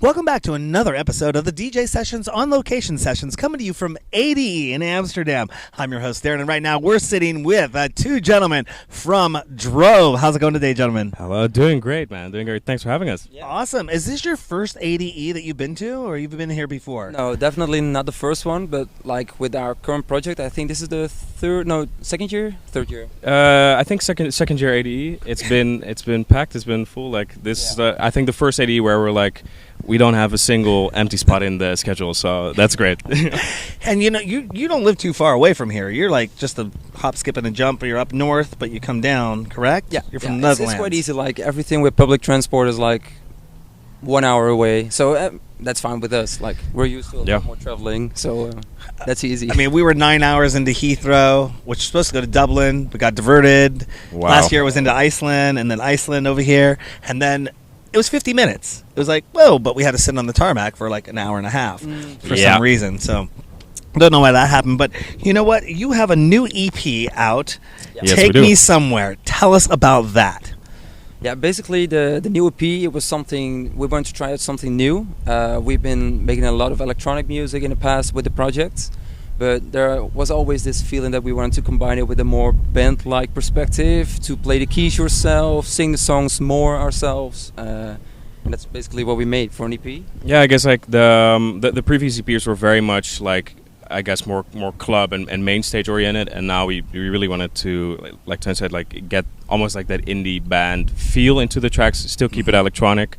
Welcome back to another episode of the DJ Sessions on Location Sessions, coming to you from ADE in Amsterdam. I'm your host, Darren, and right now we're sitting with two gentlemen from Drove. How's it going today, gentlemen? Hello, doing great, man. Doing great. Thanks for having us. Yeah. Awesome. Is this your first ADE that you've been to, or you've been here before? No, definitely not the first one, but like with our current project, I think this is the third year. I think second year ADE. It's been packed. It's been full. Like this, Yeah. I think the first ADE where we're like, we don't have a single empty spot in the schedule, so that's great. And you don't live too far away from here. You're like just a hop, skip, and a jump. You're up north, but you come down, correct? Yeah, You're from yeah. Netherlands. It's quite easy. Like everything with public transport is like 1 hour away, so that's fine with us. Like we're used to a lot more traveling, so that's easy. I mean, we were 9 hours into Heathrow, which was supposed to go to Dublin. We got diverted. Wow. Last year it was into Iceland, and then Iceland over here, and then it was 50 minutes. It was like, whoa, but we had to sit on the tarmac for like an hour and a half for some reason. So don't know why that happened. But you know what? You have a new EP out. Yeah. Yes, Take we do. Me Somewhere. Tell us about that. Yeah, basically the new EP, it was something, we wanted to try out something new. We've been making a lot of electronic music in the past with the project, but there was always this feeling that we wanted to combine it with a more band-like perspective, to play the keys yourself, sing the songs more ourselves, and that's basically what we made for an EP. Yeah, I guess like the previous EPs were very much like, I guess more club and main stage oriented, and now we really wanted to, like Teun said, like get almost like that indie band feel into the tracks, still keep it electronic.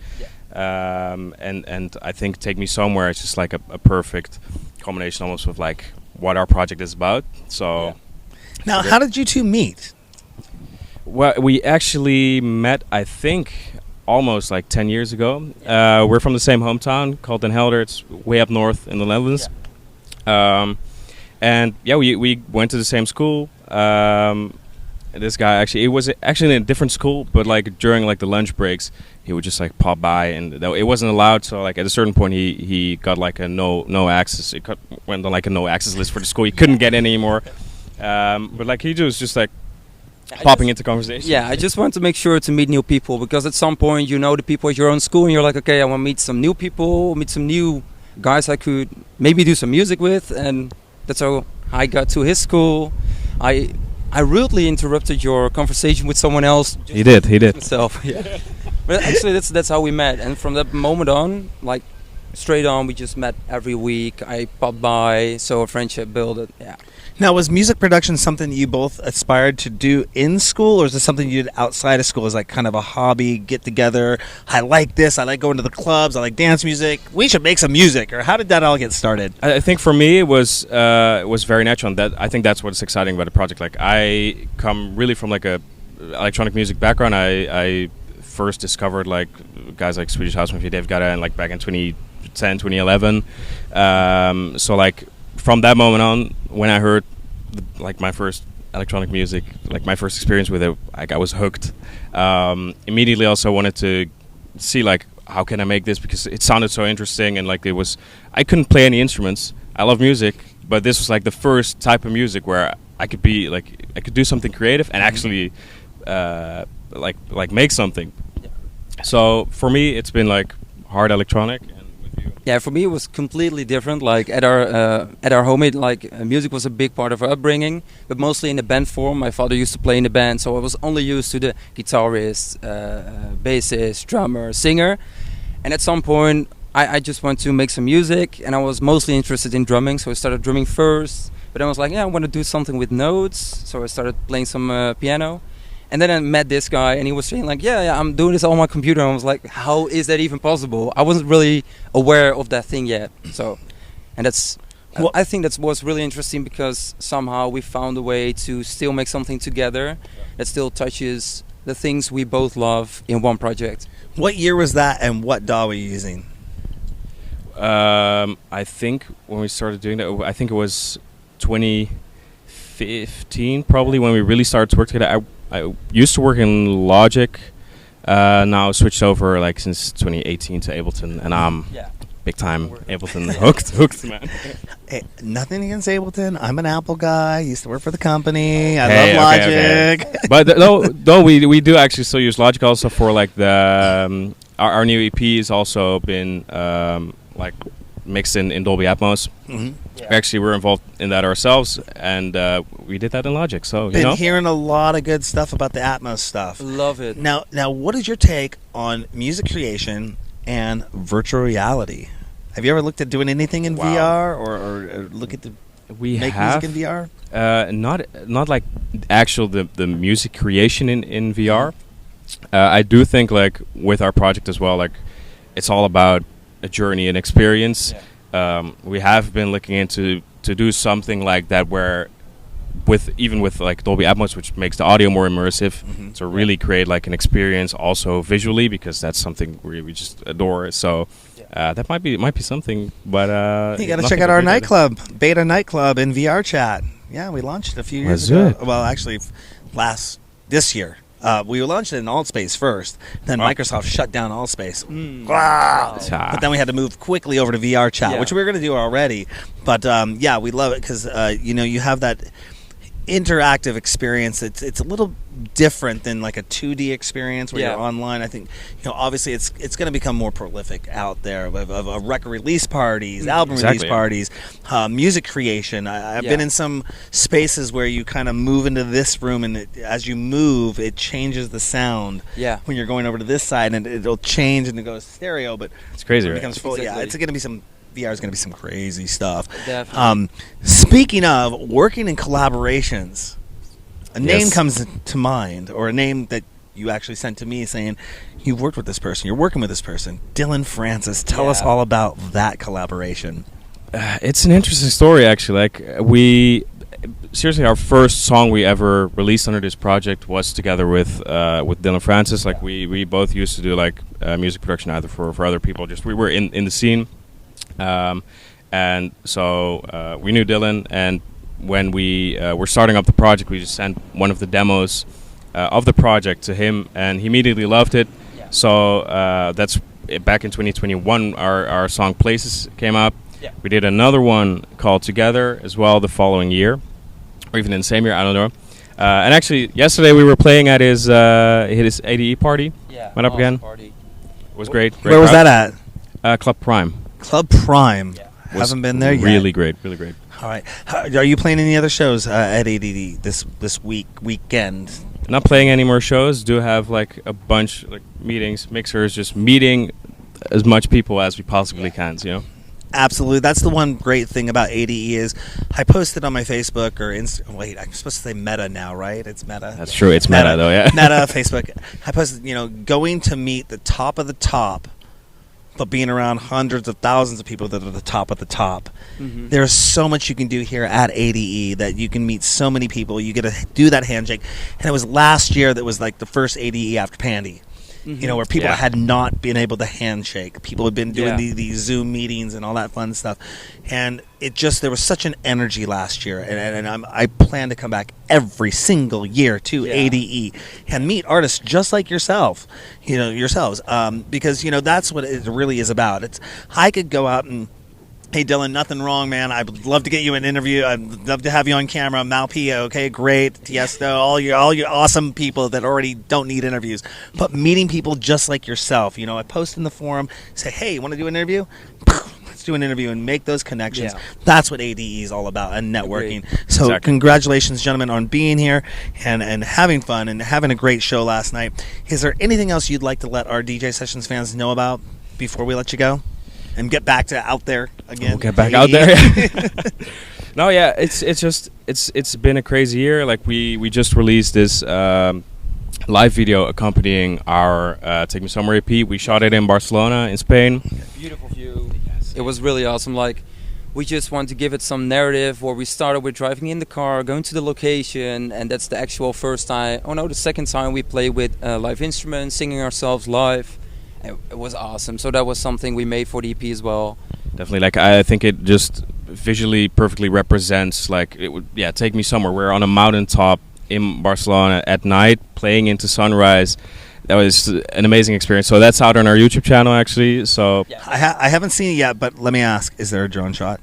And I think Take Me Somewhere is just like a perfect combination almost with like what our project is about. So Now, how did you two meet? well, we actually met, I think, almost like 10 years ago. We're from the same hometown called Den Helder. It's way up north in the Netherlands. And yeah, we went to the same school. This guy actually, it was actually in a different school, but like during like the lunch breaks, he would just like pop by, and it wasn't allowed. So like at a certain point, he got like a no access. It went on like a no access list for the school. He couldn't get in anymore. But like he was just like popping into conversation. Yeah, I just want to make sure to meet new people, because at some point you know the people at your own school, and you're like, okay, I want to meet some new people, meet some new guys I could maybe do some music with, and that's how I got to his school. I rudely interrupted your conversation with someone else. He did. Myself, yeah. But actually, that's how we met, and from that moment on, like straight on, we just met every week. I popped by, so a friendship built. Yeah. Now, was music production something you both aspired to do in school, or is this something you did outside of school as like kind of a hobby, get together? I like this. I like going to the clubs. I like dance music. We should make some music. Or how did that all get started? I think for me it was very natural. And that I think that's what's exciting about the project. Like I come really from like a electronic music background. I first discovered like guys like Swedish House Mafia, Dave Guetta, and like back in 2010, 2011. So like from that moment on, when I heard like my first electronic music, like my first experience with it, like I was hooked. Immediately also wanted to see like how can I make this, because it sounded so interesting, and like I couldn't play any instruments. I love music, but this was like the first type of music where I could be like, I could do something creative and actually like make something. So for me it's been like hard electronic. Yeah, for me it was completely different. Like at our home, music was a big part of our upbringing, but mostly in the band form. My father used to play in the band, so I was only used to the guitarist, bassist, drummer, singer. And at some point, I just wanted to make some music, and I was mostly interested in drumming, so I started drumming first. But then I was like, yeah, I want to do something with notes, so I started playing some piano. And then I met this guy, and he was saying like, yeah, I'm doing this on my computer. And I was like, how is that even possible? I wasn't really aware of that thing yet. So, and that's, I think that was really interesting, because somehow we found a way to still make something together that still touches the things we both love in one project. What year was that, and what DAW were you using? I think when we started doing that, I think it was 2015 probably when we really started to work together. I used to work in Logic, now switched over like since 2018 to Ableton, and I'm big time Ableton hooked, man. Hey, nothing against Ableton. I'm an Apple guy. Used to work for the company. I love Logic. Okay. But no, we do actually still use Logic also for like the our new EP has also been like mixed in Dolby Atmos. Mhm. Actually, we're involved in that ourselves, and we did that in Logic. So you Been know, hearing a lot of good stuff about the Atmos stuff. Love it. Now, what is your take on music creation and virtual reality? Have you ever looked at doing anything in Wow. VR or look at the we make have music in VR? not like actual the music creation in VR. I do think like with our project as well, like it's all about a journey and experience. We have been looking into to do something like that where with like Dolby Atmos, which makes the audio more immersive, to really create like an experience also visually, because that's something we just adore. So that might be something. But You got to nothing check out our concrete. nightclub, Beta Nightclub in VR chat. Yeah, we launched it a few years Was ago. it? Well, actually, this year. We launched it in AllSpace first. Then Oh. Microsoft shut down AllSpace. Wow. But then we had to move quickly over to VR chat, Yeah. which we were going to do already. But yeah, we love it because you have that interactive experience. It's a little different than like a 2D experience where Yeah. you're online. I think obviously it's going to become more prolific out there of record release parties, album Exactly, release yeah. parties, music creation. I've been Yeah. in some spaces where you kind of move into this room, and as you move, it changes the sound. Yeah. When you're going over to this side, and it'll change and it goes stereo, but It's crazy, it right? becomes full. Yeah, Exactly. it's going to be some. VR is going to be some crazy stuff. Definitely. Speaking of working in collaborations, a name Yes. comes to mind, or a name that you actually sent to me saying you've worked with this person, you're working with this person. Dylan Francis, tell us Yeah. all about that collaboration. It's an interesting story, actually. Like seriously, our first song we ever released under this project was together with Dylan Francis. Like we both used to do like music production either for other people. Just we were in the scene, and so we knew Dylan. And when we were starting up the project, we just sent one of the demos of the project to him, and he immediately loved it. Yeah. So that's back in 2021. Our song Places came up. Yeah. We did another one called Together as well the following year, or even in the same year, I don't know. And actually, yesterday we were playing at his ADE party. Yeah. Went up again. Party. It was great. Where was that at? Club Prime. Club Prime. Yeah. Was Haven't been there yet. Really great, really great. All right. Are you playing any other shows at ADD this weekend? Not playing any more shows. Do have like a bunch like meetings, mixers, just meeting as much people as we possibly can. You know. Absolutely. That's the one great thing about ADE is I posted on my Facebook or wait, I'm supposed to say Meta now, right? It's Meta. That's true. It's meta though, yeah. Meta, Facebook. I posted, going to meet the top of the top, but being around hundreds of thousands of people that are the top of the top. Mhm. There's so much you can do here at ADE that you can meet so many people. You get to do that handshake. And it was last year that was like the first ADE after Pandy. Where people Yeah. had not been able to handshake. People had been doing Yeah. these Zoom meetings and all that fun stuff. And there was such an energy last year. And I plan to come back every single year to Yeah. ADE and meet artists just like yourselves. Because, that's what it really is about. I could go out and, hey, Dylan, nothing wrong, man. I'd love to get you an interview. I'd love to have you on camera. Malpia, okay, great. Tiesto, all your awesome people that already don't need interviews. But meeting people just like yourself. I post in the forum, say, hey, want to do an interview? Let's do an interview and make those connections. Yeah. That's what ADE is all about, and networking. Agreed. So Exactly. congratulations, gentlemen, on being here and having fun and having a great show last night. Is there anything else you'd like to let our DJ Sessions fans know about before we let you go? And get back to out there again. We'll get back out there. No, yeah, it's been a crazy year. Like we just released this live video accompanying our Take Me Somewhere EP. We shot it in Barcelona, in Spain. Beautiful view. It was really awesome. Like, we just want to give it some narrative where we started with driving in the car, going to the location, and that's the actual the second time we played with live instruments, singing ourselves live. It was awesome. So that was something we made for the EP as well. Definitely, like I think it just visually perfectly represents like it would. Yeah, Take Me Somewhere. We're on a mountaintop in Barcelona at night, playing into sunrise. That was an amazing experience. So that's out on our YouTube channel, actually. So I haven't seen it yet, but let me ask: is there a drone shot?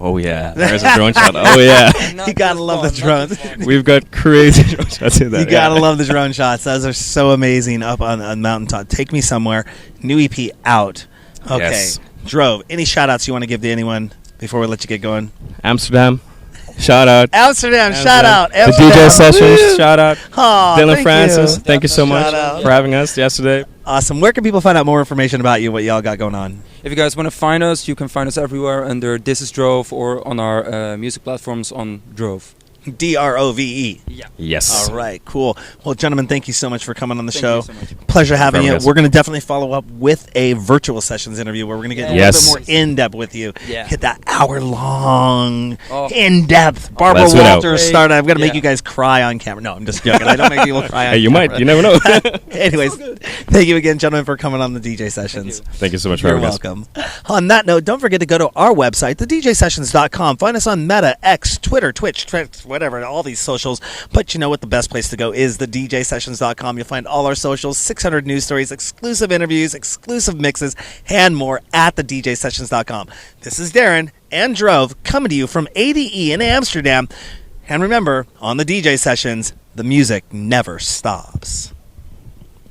Oh yeah, there's a drone shot. Oh yeah, You gotta love the drones. we've got crazy drone shots in that. You gotta love the drone shots. Those are so amazing up on mountaintop. Take Me Somewhere, new EP out. Okay, Yes. Drove. Any shout outs you want to give to anyone before we let you get going? Amsterdam, shout out. Amsterdam, shout out. The Amsterdam. DJ sessions, Woo! shout out. Aw, Dylan thank Francis, you. thank you so much Shout out. for having us yesterday. Awesome. Where can people find out more information about you, what y'all got going on? If you guys want to find us, you can find us everywhere under This Is Drove or on our music platforms on Drove. DROVE. Yes. All right, cool. Well, gentlemen, thank you so much for coming on the Thank show. you so much. Pleasure having you. Yes. We're going to definitely follow up with a virtual sessions interview where we're going to get Yes. a little bit more in-depth with you. Yeah. Hit that hour-long, Oh. in-depth Barbara Let's do it out. Wouters started. I'm going to make Yeah. you guys cry on camera. No, I'm just joking. I don't make people cry on Hey, you camera. might. You never know. Anyways, thank you again, gentlemen, for coming on the DJ Sessions. Thank you so much for You're having us. welcome. On that note, don't forget to go to our website, thedjsessions.com. Find us on Meta, X, Twitter, Twitch, whatever, all these socials. But you know what? The best place to go is thedjsessions.com. You'll find all our socials, 600 news stories, exclusive interviews, exclusive mixes, and more at thedjsessions.com. This is Darren and Drove coming to you from ADE in Amsterdam. And remember, on the DJ Sessions, the music never stops.